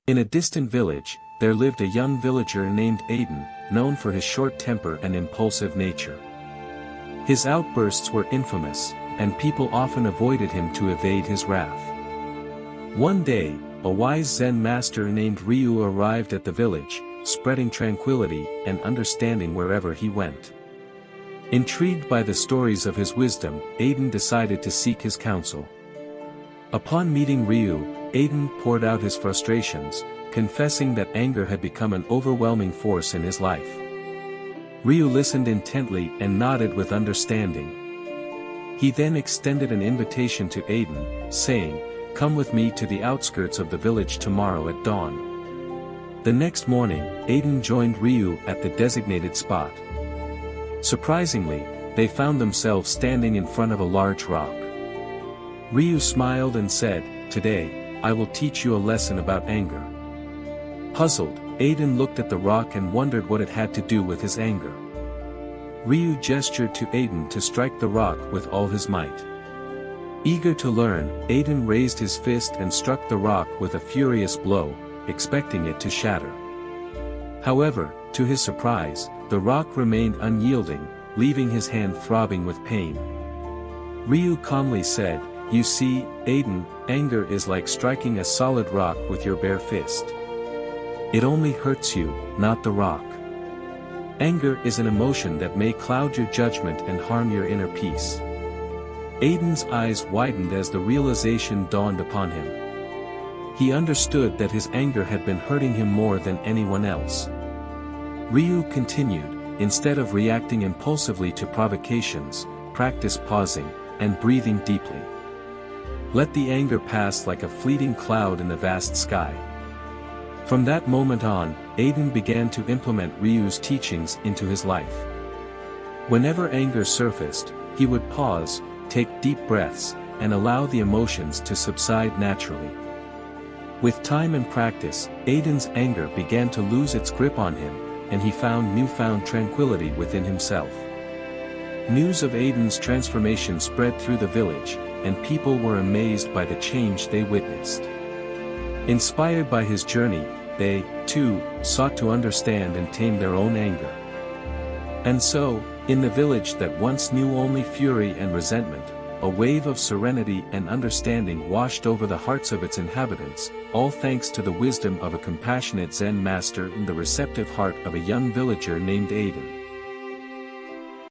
In a distant village, there lived a young villager named Aiden, known for his short temper and impulsive nature. His outbursts were infamous, and people often avoided him to evade his wrath. One day, a wise Zen master named Ryu arrived at the village, spreading tranquility and understanding wherever he went. Intrigued by the stories of his wisdom, Aiden decided to seek his counsel. Upon meeting Ryu, Aiden poured out his frustrations, confessing that anger had become an overwhelming force in his life. Ryu listened intently and nodded with understanding. He then extended an invitation to Aiden, saying, "Come with me to the outskirts of the village tomorrow at dawn." The next morning, Aiden joined Ryu at the designated spot. Surprisingly, they found themselves standing in front of a large rock. Ryu smiled and said, "Today, I will teach you a lesson about anger." Puzzled, Aiden looked at the rock and wondered what it had to do with his anger. Ryu gestured to Aiden to strike the rock with all his might. Eager to learn, Aiden raised his fist and struck the rock with a furious blow, expecting it to shatter. However, to his surprise, the rock remained unyielding, leaving his hand throbbing with pain. Ryu calmly said, "You see, Aiden, anger is like striking a solid rock with your bare fist. It only hurts you, not the rock. Anger is an emotion that may cloud your judgment and harm your inner peace." Aiden's eyes widened as the realization dawned upon him. He understood that his anger had been hurting him more than anyone else. Ryu continued, "Instead of reacting impulsively to provocations, practice pausing and breathing deeply. Let the anger pass like a fleeting cloud in the vast sky." From that moment on, Aiden began to implement Ryu's teachings into his life. Whenever anger surfaced, he would pause, take deep breaths, and allow the emotions to subside naturally. With time and practice, Aiden's anger began to lose its grip on him, and he found newfound tranquility within himself. News of Aiden's transformation spread through the village, and people were amazed by the change they witnessed. Inspired by his journey, they, too, sought to understand and tame their own anger. And so, in the village that once knew only fury and resentment, a wave of serenity and understanding washed over the hearts of its inhabitants, all thanks to the wisdom of a compassionate Zen master and the receptive heart of a young villager named Aiden.